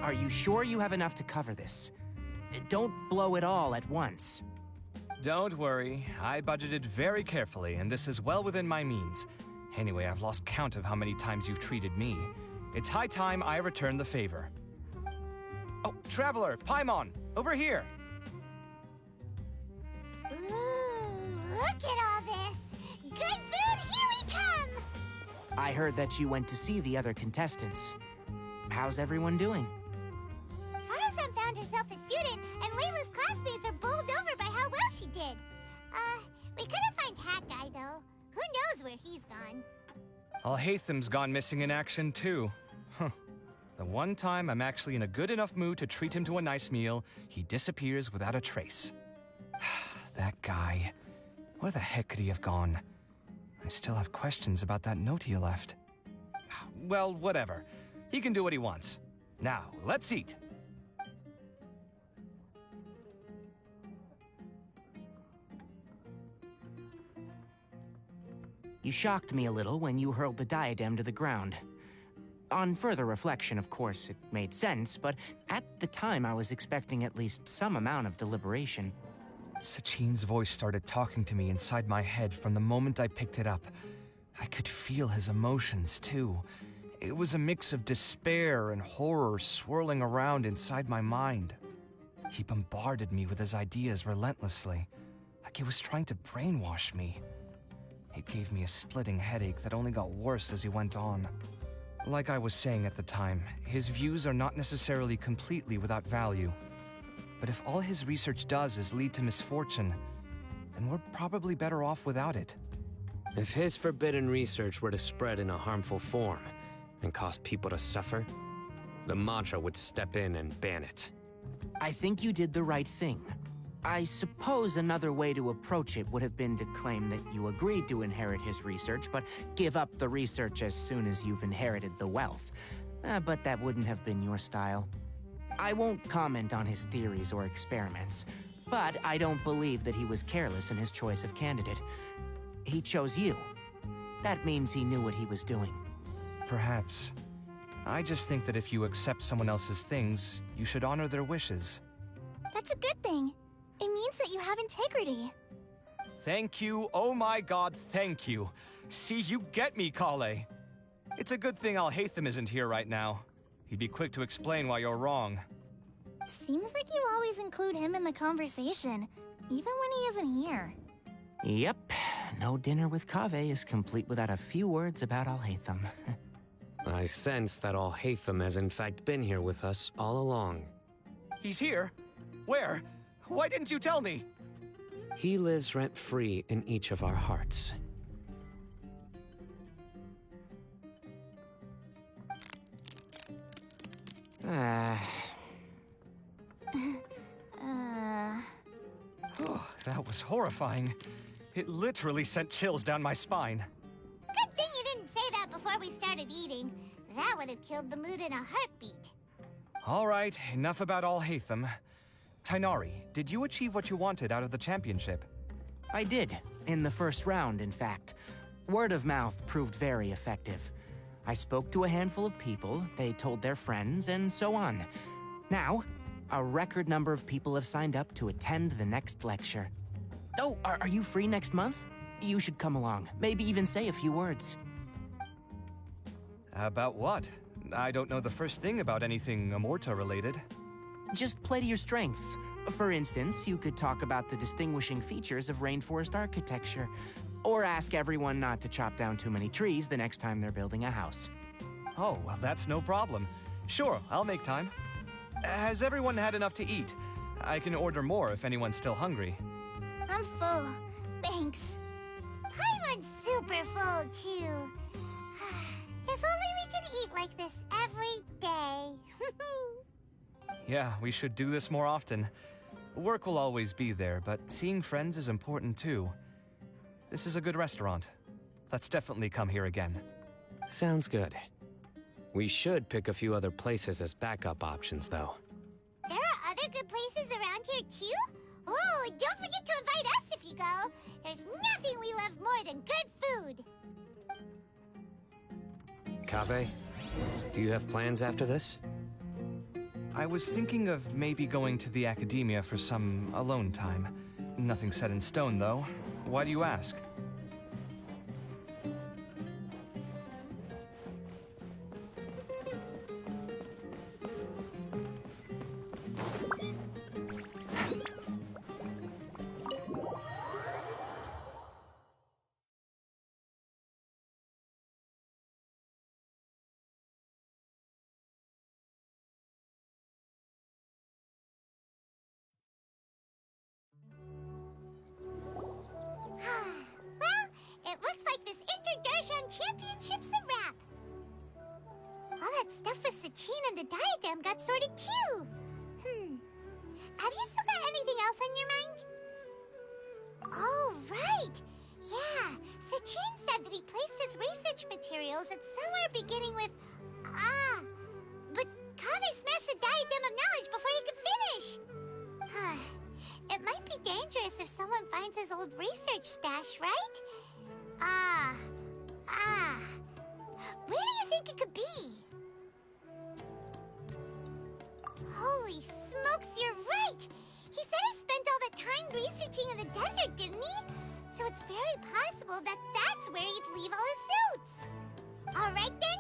Are you sure you have enough to cover this? Don't blow it all at once. Don't worry, I budgeted very carefully, and this is well within my means. Anyway, I've lost count of how many times you've treated me. It's high time I return the favor. Oh, Traveler, Paimon, over here! Ooh, look at all this! Good food, here we come! I heard that you went to see the other contestants. How's everyone doing? Farazan found herself a student, and Layla's classmates are bowled over by how well she did. We couldn't find Hat Guy, though. Who knows where he's gone? Alhaitham's gone missing in action, too. The one time I'm actually in a good enough mood to treat him to a nice meal, he disappears without a trace. That guy. Where the heck could he have gone? I still have questions about that note he left. Well, whatever. He can do what he wants. Now, let's eat. You shocked me a little when you hurled the diadem to the ground. On further reflection, of course, it made sense, but at the time I was expecting at least some amount of deliberation. Sachin's voice started talking to me inside my head from the moment I picked it up. I could feel his emotions, too. It was a mix of despair and horror swirling around inside my mind. He bombarded me with his ideas relentlessly, like he was trying to brainwash me. It gave me a splitting headache that only got worse as he went on. Like I was saying at the time, his views are not necessarily completely without value. But if all his research does is lead to misfortune, then we're probably better off without it. If his forbidden research were to spread in a harmful form and cause people to suffer, the Mantra would step in and ban it. I think you did the right thing. I suppose another way to approach it would have been to claim that you agreed to inherit his research, but give up the research as soon as you've inherited the wealth. But that wouldn't have been your style. I won't comment on his theories or experiments, but I don't believe that he was careless in his choice of candidate. He chose you. That means he knew what he was doing. Perhaps. I just think that if you accept someone else's things, you should honor their wishes. That's a good thing. It means that you have integrity. Thank you, oh my god, thank you. See, you get me, Kale. It's a good thing Alhaitham isn't here right now. He'd be quick to explain why you're wrong. Seems like you always include him in the conversation, even when he isn't here. Yep, no dinner with Kaveh is complete without a few words about Alhaitham. I sense that Alhaitham has in fact been here with us all along. He's here? Where? Why didn't you tell me? He lives rent-free in each of our hearts. Oh, that was horrifying. It literally sent chills down my spine. Good thing you didn't say that before we started eating. That would have killed the mood in a heartbeat. All right, enough about Alhaitham. Tainari, did you achieve what you wanted out of the championship? I did, in the first round, in fact. Word of mouth proved very effective. I spoke to a handful of people, they told their friends, and so on. Now, a record number of people have signed up to attend the next lecture. Oh, are you free next month? You should come along, maybe even say a few words. About what? I don't know the first thing about anything Amorta-related. Just play to your strengths. For instance, you could talk about the distinguishing features of rainforest architecture, or ask everyone not to chop down too many trees the next time they're building a house. Oh, well, that's no problem. Sure, I'll make time. Has everyone had enough to eat? I can order more if anyone's still hungry. I'm full. Thanks. Paimon's super full, too. If only we could eat like this every day. Yeah, we should do this more often. Work will always be there, but seeing friends is important too. This is a good restaurant. Let's definitely come here again. Sounds good. We should pick a few other places as backup options, though. There are other good places around here, too? Oh, and don't forget to invite us if you go. There's nothing we love more than good food. Kaveh, do you have plans after this? I was thinking of maybe going to the Akademiya for some alone time. Nothing set in stone, though. Why do you ask? Well, it looks like this Inter-Darshan Championship's a wrap. All that stuff with Sachin and the diadem got sorted too. Have you still got anything else on your mind? Oh, right. Yeah, Sachin said that he placed his research materials at somewhere beginning with but Kaveh smashed the diadem of knowledge before he could finish. It might be dangerous if someone finds his old research stash, right? Where do you think it could be? Holy smokes, you're right! He said he spent all that time researching in the desert, didn't he? So it's very possible that that's where he'd leave all his suits. All right then.